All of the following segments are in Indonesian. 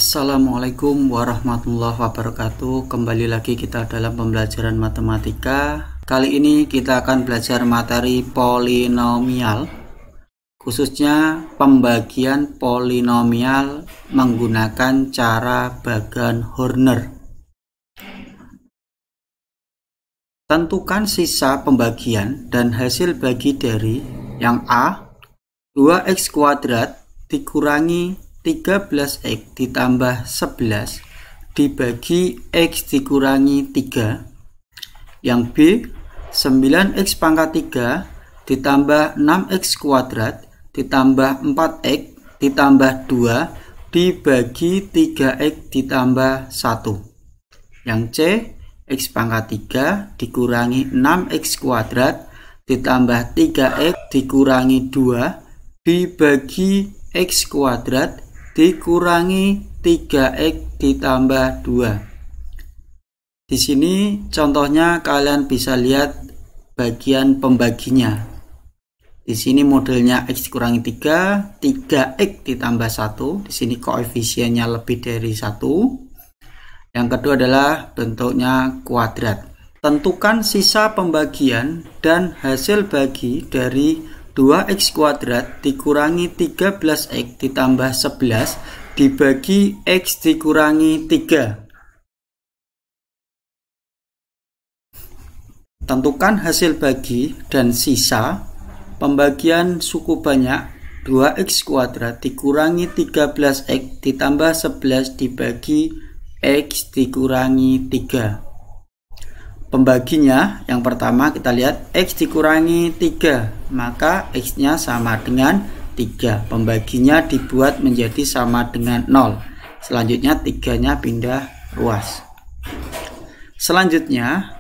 Assalamualaikum warahmatullahi wabarakatuh. Kembali lagi kita dalam pembelajaran matematika. Kali ini kita akan belajar materi polinomial, khususnya pembagian polinomial menggunakan cara bagan Horner. Tentukan sisa pembagian dan hasil bagi dari yang A, 2x kuadrat dikurangi 13x ditambah 11 dibagi x dikurangi 3. Yang B, 9x pangkat 3 ditambah 6x kuadrat ditambah 4x ditambah 2 dibagi 3x ditambah 1. Yang C, x pangkat 3 dikurangi 6x kuadrat ditambah 3x dikurangi 2 dibagi x kuadrat dikurangi 3x ditambah 2. Di sini contohnya kalian bisa lihat bagian pembaginya. Di sini modelnya x dikurangi 3, 3x ditambah 1. Di sini koefisiennya lebih dari 1. Yang kedua adalah bentuknya kuadrat. Tentukan sisa pembagian dan hasil bagi dari 2x kuadrat dikurangi 13x ditambah 11 dibagi x dikurangi 3. Tentukan hasil bagi dan sisa pembagian suku banyak 2x kuadrat dikurangi 13x ditambah 11 dibagi x dikurangi 3. Pembaginya yang pertama kita lihat x dikurangi 3, maka x-nya sama dengan 3. Pembaginya dibuat menjadi sama dengan 0. Selanjutnya 3-nya pindah ruas. Selanjutnya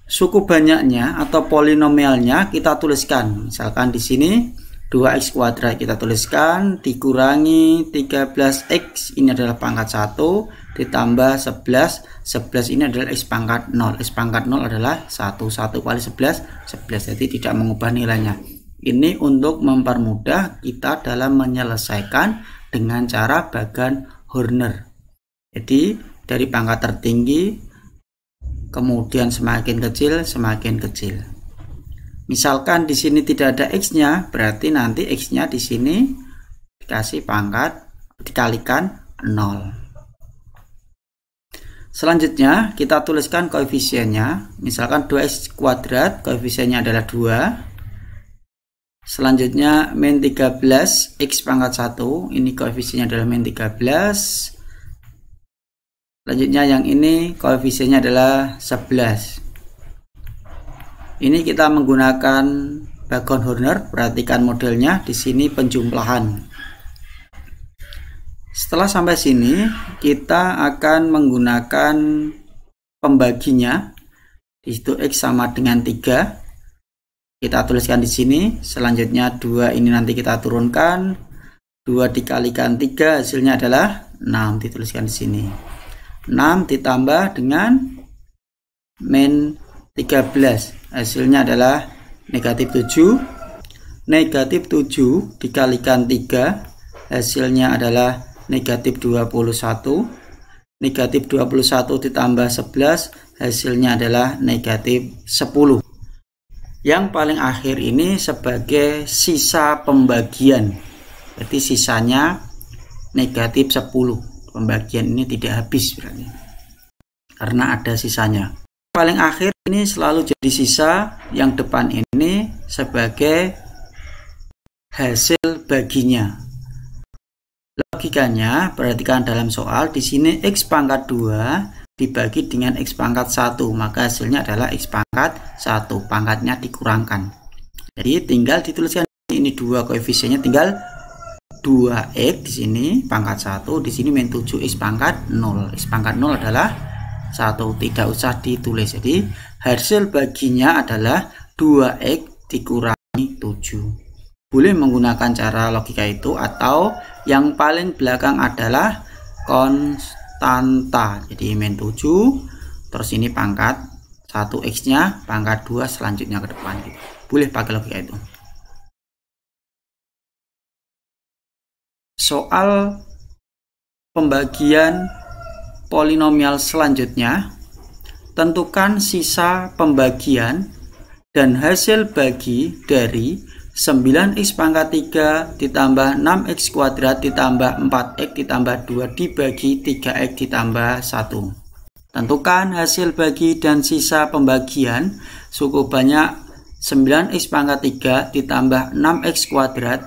suku banyaknya atau polinomialnya kita tuliskan. Misalkan di sini 2x kuadrat kita tuliskan dikurangi 13x, ini adalah pangkat 1 ditambah 11 ini adalah x pangkat 0. X pangkat 0 adalah 1 kali 11 jadi tidak mengubah nilainya. Ini untuk mempermudah kita dalam menyelesaikan dengan cara bagan Horner. Jadi dari pangkat tertinggi kemudian semakin kecil. Misalkan di sini tidak ada x-nya, berarti nanti x-nya di sini dikasih pangkat dikalikan 0. Selanjutnya kita tuliskan koefisiennya. Misalkan 2x kuadrat koefisiennya adalah 2. Selanjutnya min 13 x pangkat 1, ini koefisiennya adalah min 13. Selanjutnya yang ini koefisiennya adalah 11. Ini kita menggunakan bagan Horner. Perhatikan modelnya di sini penjumlahan. Setelah sampai sini kita akan menggunakan pembaginya. Di situ x sama dengan 3. Kita tuliskan di sini. Selanjutnya 2 ini nanti kita turunkan. 2 dikalikan 3 hasilnya adalah 6, dituliskan di sini. 6 ditambah dengan min 13 hasilnya adalah negatif 7. Negatif 7 dikalikan 3 hasilnya adalah negatif 21. Negatif 21 ditambah 11 hasilnya adalah negatif 10. Yang paling akhir ini sebagai sisa pembagian, berarti sisanya negatif 10. Pembagian ini tidak habis berarti karena ada sisanya. Paling akhir ini selalu jadi sisa, yang depan ini sebagai hasil baginya. Logikanya perhatikan dalam soal di sini x pangkat 2 dibagi dengan x pangkat 1, maka hasilnya adalah x pangkat 1, pangkatnya dikurangkan. Jadi tinggal dituliskan ini 2 koefisiennya, tinggal 2x di sini pangkat 1, di sini min 7x pangkat 0. X pangkat 0 adalah 1, tidak usah ditulis. Jadi hasil baginya adalah 2x dikurangi 7. Boleh menggunakan cara logika itu, atau yang paling belakang adalah konstanta. Jadi min 7 terus ini pangkat 1x nya pangkat 2 selanjutnya ke depan gitu. Boleh pakai logika itu. Soal pembagian polinomial selanjutnya. Tentukan sisa pembagian dan hasil bagi dari 9x pangkat 3 ditambah 6x kuadrat ditambah 4x ditambah 2 dibagi 3x ditambah 1. Tentukan hasil bagi dan sisa pembagian suku banyak 9x pangkat 3 ditambah 6x kuadrat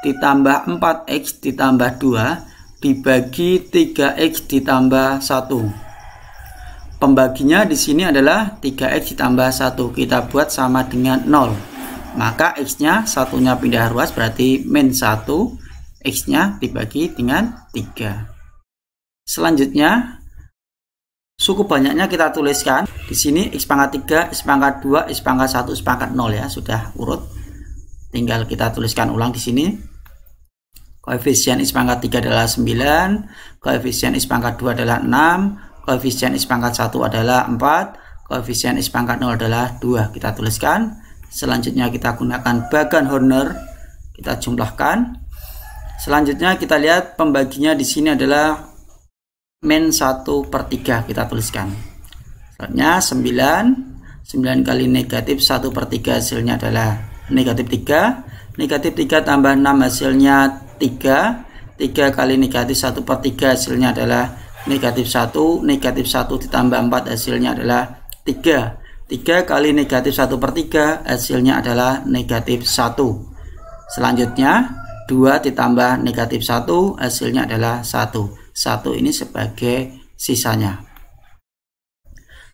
ditambah 4x ditambah 2 dibagi 3x ditambah 1. Pembaginya di sini adalah 3x ditambah 1. Kita buat sama dengan 0. Maka x-nya satunya pindah ruas berarti min 1, x-nya dibagi dengan 3. Selanjutnya suku banyaknya kita tuliskan. Di sini x pangkat 3, x pangkat 2, x pangkat 1, x pangkat 0 ya, sudah urut. Tinggal kita tuliskan ulang di sini. Koefisien x pangkat 3 adalah 9, koefisien x pangkat 2 adalah 6, koefisien x pangkat 1 adalah 4, koefisien x pangkat 0 adalah 2. Kita tuliskan. Selanjutnya kita gunakan bagan Horner, kita jumlahkan. Selanjutnya kita lihat pembaginya di sini adalah min 1/3, kita tuliskan. Selanjutnya 9 kali negatif 1/3 hasilnya adalah negatif 3. Negatif 3 tambah 6 hasilnya 3. 3 kali negatif 1/3 hasilnya adalah negatif 1. Negatif 1 ditambah 4 hasilnya adalah 3. 3 kali negatif 1/3 hasilnya adalah negatif 1. Selanjutnya 2 ditambah negatif 1 hasilnya adalah 1. 1 ini sebagai sisanya.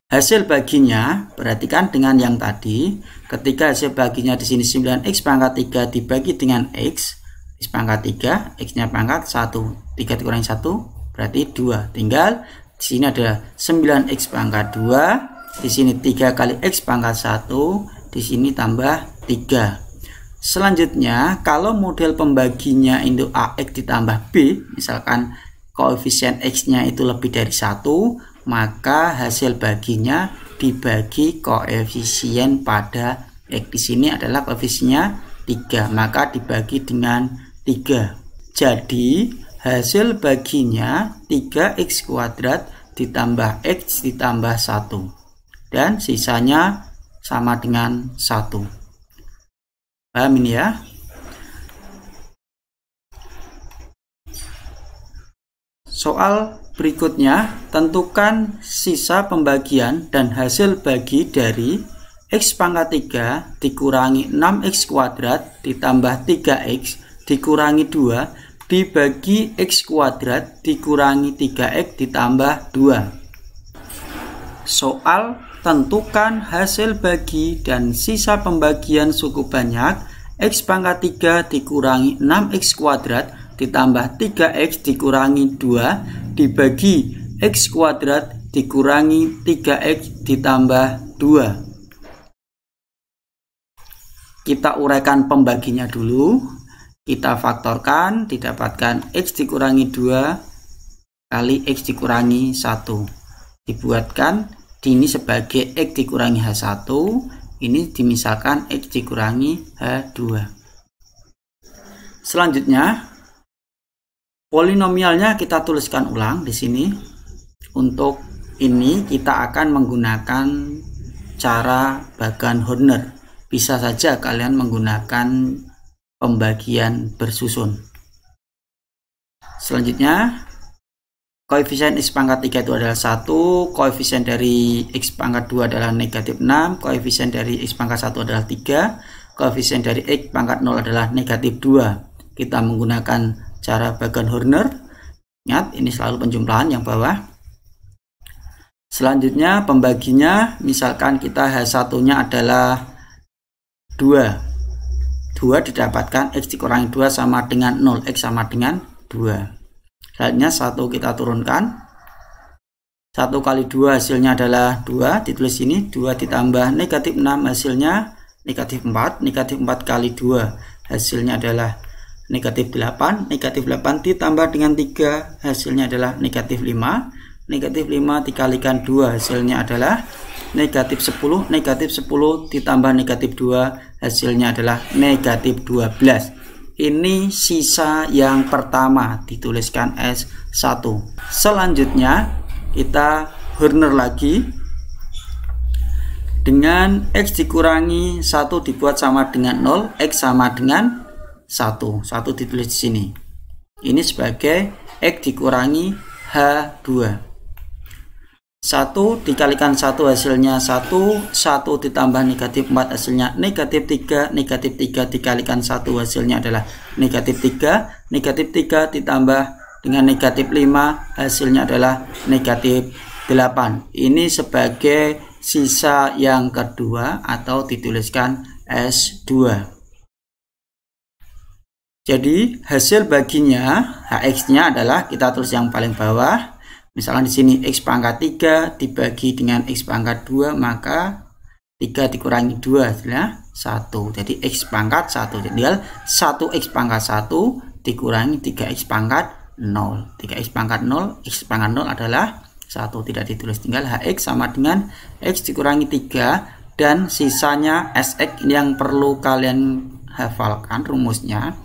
Hasil baginya perhatikan dengan yang tadi. Ketika hasil baginya di sini 9x pangkat 3 dibagi dengan x pangkat 3, x-nya pangkat 1. 3 dikurangi 1 berarti 2. Tinggal di sini ada 9x pangkat 2. Di sini 3 kali x pangkat 1, di sini tambah 3. Selanjutnya, kalau model pembaginya itu ax ditambah b, misalkan koefisien x-nya itu lebih dari 1, maka hasil baginya dibagi koefisien pada x. Di sini adalah koefisiennya 3, maka dibagi dengan 3. Jadi, hasil baginya 3x kuadrat ditambah x ditambah 1. Dan sisanya sama dengan 1. Paham ini ya? Soal berikutnya, tentukan sisa pembagian dan hasil bagi dari x pangkat 3 dikurangi 6x kuadrat ditambah 3x dikurangi 2 dibagi x kuadrat dikurangi 3x ditambah 2. Soal tentukan hasil bagi dan sisa pembagian suku banyak x pangkat 3 dikurangi 6x kuadrat ditambah 3x dikurangi 2 dibagi x kuadrat dikurangi 3x ditambah 2. Kita uraikan pembaginya dulu. Kita faktorkan, didapatkan x dikurangi 2 kali x dikurangi 1. Dibuatkan ini sebagai x dikurangi H1, ini dimisalkan x dikurangi H2. Selanjutnya, polinomialnya kita tuliskan ulang di sini. Untuk ini kita akan menggunakan cara bagan Horner. Bisa saja kalian menggunakan pembagian bersusun. Selanjutnya, koefisien x pangkat 3 itu adalah 1, koefisien dari x pangkat 2 adalah negatif 6, koefisien dari x pangkat 1 adalah 3, koefisien dari x pangkat 0 adalah negatif 2. Kita menggunakan cara bagan Horner. Ingat, ini selalu penjumlahan yang bawah. Selanjutnya pembaginya, misalkan kita H1-nya adalah 2. 2 didapatkan x dikurangi 2 sama dengan 0, x sama dengan 2. Selanjutnya 1 kita turunkan. 1 kali 2 hasilnya adalah 2. Ditulis ini 2 ditambah negatif 6 hasilnya negatif 4. Negatif 4 kali 2 hasilnya adalah negatif 8. Negatif 8 ditambah dengan 3 hasilnya adalah negatif 5. Negatif 5 dikalikan 2 hasilnya adalah negatif 10. Negatif 10 ditambah negatif 2 hasilnya adalah negatif 12. Ini sisa yang pertama, dituliskan S1. Selanjutnya kita Horner lagi. Dengan X dikurangi 1 dibuat sama dengan 0, X sama dengan 1. 1 ditulis di sini. Ini sebagai X dikurangi H2. 1 dikalikan 1 hasilnya 1, 1 ditambah negatif 4 hasilnya negatif 3, negatif 3 dikalikan 1 hasilnya adalah negatif 3, negatif 3 ditambah dengan negatif 5 hasilnya adalah negatif 8. Ini sebagai sisa yang kedua atau dituliskan S2. Jadi hasil baginya HX-nya adalah kita tulis yang paling bawah. Misalkan di sini X pangkat 3 dibagi dengan X pangkat 2, maka 3 dikurangi 2 adalah 1. Jadi X pangkat 1. Tinggal 1X pangkat 1 dikurangi 3X pangkat 0. 3X pangkat 0, X pangkat 0 adalah 1. Tidak ditulis. Tinggal HX sama dengan X dikurangi 3. Dan sisanya SX yang perlu kalian hafalkan rumusnya.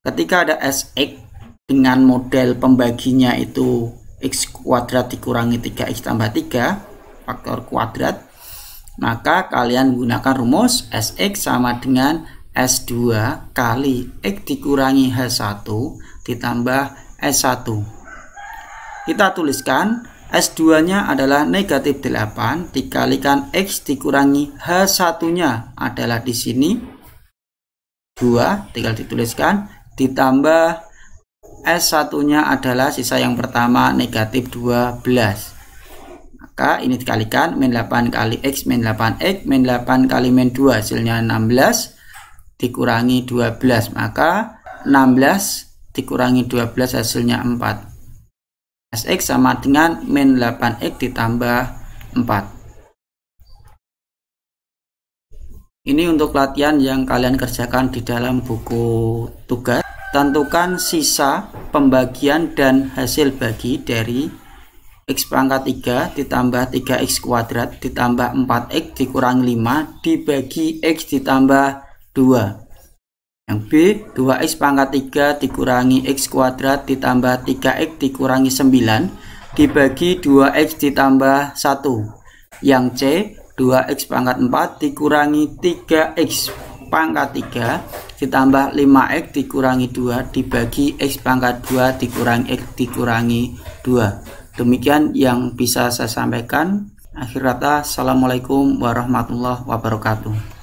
Ketika ada SX dengan model pembaginya itu X kuadrat dikurangi 3X tambah 3 faktor kuadrat, maka kalian gunakan rumus SX sama dengan S2 kali X dikurangi H1 ditambah S1. Kita tuliskan S2 nya adalah negatif 8 dikalikan X dikurangi H1 nya adalah di sini 2, tinggal dituliskan, ditambah S1 nya adalah sisa yang pertama negatif 12. Maka ini dikalikan min 8 kali X min 8X min 8 kali min 2 hasilnya 16 dikurangi 12, maka 16 dikurangi 12 hasilnya 4. SX sama dengan min 8X ditambah 4. Ini untuk latihan yang kalian kerjakan di dalam buku tugas. Tentukan sisa pembagian dan hasil bagi dari X pangkat 3 ditambah 3X kuadrat ditambah 4X dikurangi 5 dibagi X ditambah 2. Yang B, 2X pangkat 3 dikurangi X kuadrat ditambah 3X dikurangi 9 dibagi 2X ditambah 1. Yang C, 2X pangkat 4 dikurangi 3X pangkat 3 ditambah 5X dikurangi 2 dibagi X pangkat 2 dikurangi X dikurangi 2. Demikian yang bisa saya sampaikan. Akhir kata, assalamualaikum warahmatullahi wabarakatuh.